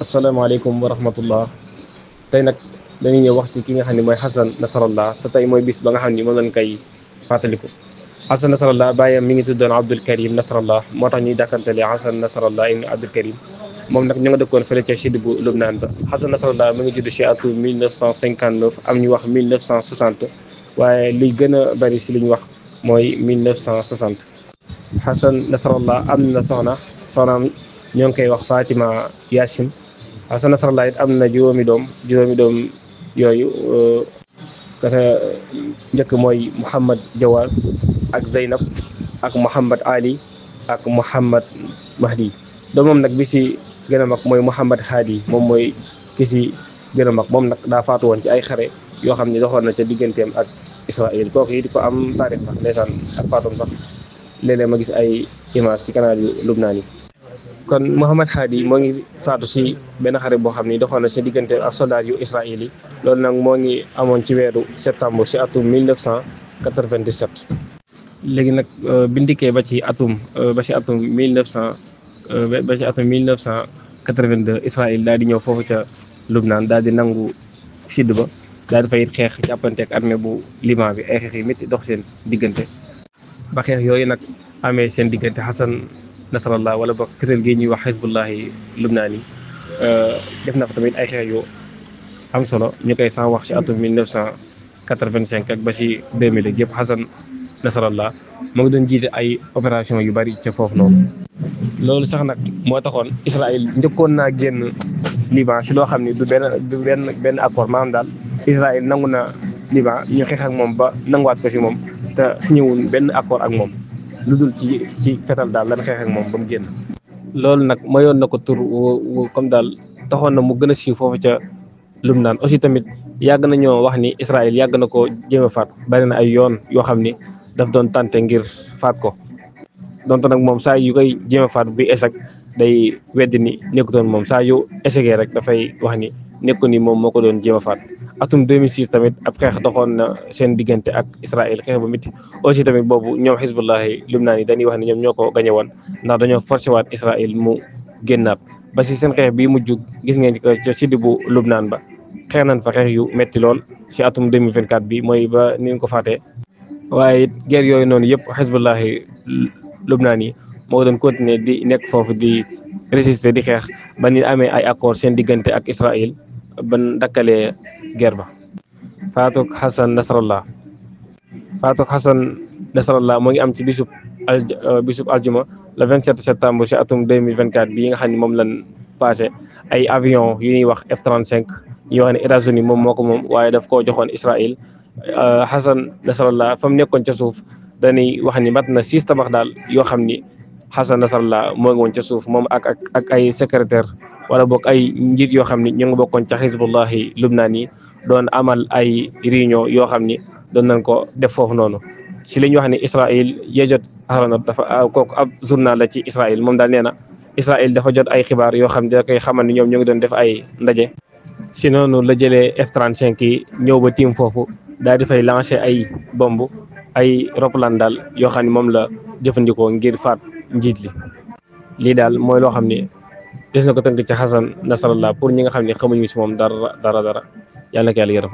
asalaamaaleykum wa rahmatullah. tey nag dañuy ñëw wax si ki nga xam ne mooy Xasan Nasrallah te tey mooy bis ba nga xam ni moom lañ koy fàttaliku. Xasan Nasrallah bàyyam mi ngi tuddoon Abdul Karim Nasrallah moo tax ñuy dàkkantele Xasan Nasrallah ibn Abdul Karim. moom nag ñu nga dëkkoon fële ca Chid bu Lubnaan ba. Xasan Nasrallah mi ngi judd ci atu 1959 am ñu wax 1960 waaye liy gën a bari si li ñu wax mooy 1960. Xasan Nasrallah am na soxnaam ñoo ngi koy wax Fatima Yacine. Xasan Nasrallah it am na juróomi doom yooyu kasa njëkk mooy Mouhamad Jawad ak Zeynab ak Mouhamad Ali ak Mouhamad Mahdi. doomam nag bi si gën a mag mooy Mouhamad Hadi moom mooy ki si gën a mag moom nag daa faatu woon ci ay xare yoo xam ne doxoon na ca digganteem ak Israël kooku yi di ko am taarix la ndeysaan ak faatoom sax léeg-léeg ma gis ay image ci canal yu Lubnaan yi. kon Mouhamad Hadi moo ngi faatu si benn xare boo xam ni doxoon na si diggante ak soldat yu Israël yi loolu nag moo ngi amoon ci weeru septembre si atum 1997. léegi nag bindikee ba ci atum 1982 Israël daal di ñëw foofu ca Lubnaan daal di nangu Chid ba daal di fay xeex jàppanteeg armée bu Liban bi ay xeex yu métti dox seen diggante ba xeex yooyu nag amee seen diggante Xasan Nasrallah wala boog kuréel gi ñuy wax Hizbullahi Lubnaan yi def na fa tamit ay xeex yu am solo ñu koy sax wax ci atum 1985 ak ba ci 2000 yëpp Xasan Nasrallah moo ngi doon jiite ay opération yu bari ca foofu noonu. loolu sax nag moo taxoon Israël njëkkoon naa génn Liban si loo xam ni du benn accord maanaam daal Israël nangu na Liban ñu xeex ak moom ba nanguwaat ko si moom te signéwuñ benn accord ak moom lu dul ci fetal daal lan xeex ak moom ba mu génn. loolu nag mayoon na ko tur comme daal taxoon na mu gën a siiw foofu ca Lubnaan aussi tamit yàgg nañoo wax ni Israël yàgg na ko jéem a faat bari na ay yoon yoo xam ni daf doon tànte ngir faat ko. donte nag moom saa yu koy jéem a faat bi échec day weddi ni nekkutoon moom saa yu échecee rek dafay wax ni nekku ni moom moo ko doon jéem a faat. atum 2006 tamit ab xeex doxoon na seen diggante ak Israël xeex bu métti aussi tamit boobu ñoom Hizbullahi Lubnaan yi dañuy wax ni ñoom ñoo ko gañe woon ndax dañoo forcé waat Israël mu génnaat ba si seen xeex bii mujj gis ngeen ko ca Chid bu Lubnaan ba xeex nañ fa xeex yu métti lool si atum 2024 bi mooy ba ni ñu ko faatee waaye guerre yooyu noonu yëpp Hizbullahi Lubnaan yi moo doon continuer di nekk foofu di résister di xeex ba ni amee ay accord seen diggante ak Israël ban dakkalee guerre ba. Faatuk Xasan Nasrallah moo ngi am ci bisub aljuma le 27 septembre ci atum 2024 bii nga xam ne moom lañ passé ay avion yu ñuy wax F-35 yoo xam ne États-Unis moom moo ko moom waaye daf koo joxoon Israël. Xasan Nasrallah fa mu nekkoon ca suuf dañuy wax ni mat na 6 tabax daal yoo xam ni Xasan Nasrallah moo ngi woon ca suuf moom ak ay secrétaire wala boog ay njiit yoo xam ni ñu ngi bokkoon ca Hizbullahi Lubnaan yi doon amal ay réunion yoo xam ni doon nañ ko def foofu noonu si li ñu wax ni Israël Yediot Ahronot dafa kooku ab journal la ci Israël moom daal nee na Israël dafa jot ay xibaar yoo xam ne da koy xamal ni ñoom ñu ngi doon def ay ndaje si noonu la jëlee F-35 yi ñëw ba tiim foofu daal di fay lancé ay bomb ay roppalaan daal yoo xam ne moom la jëfandikoo ngir faat njiit li lii daal mooy loo xam ni des na ko tënk ci Xasan Nasrallah pour ñi nga xam ne xamuñu si moom dara yàlla na ko yàlla yërëm.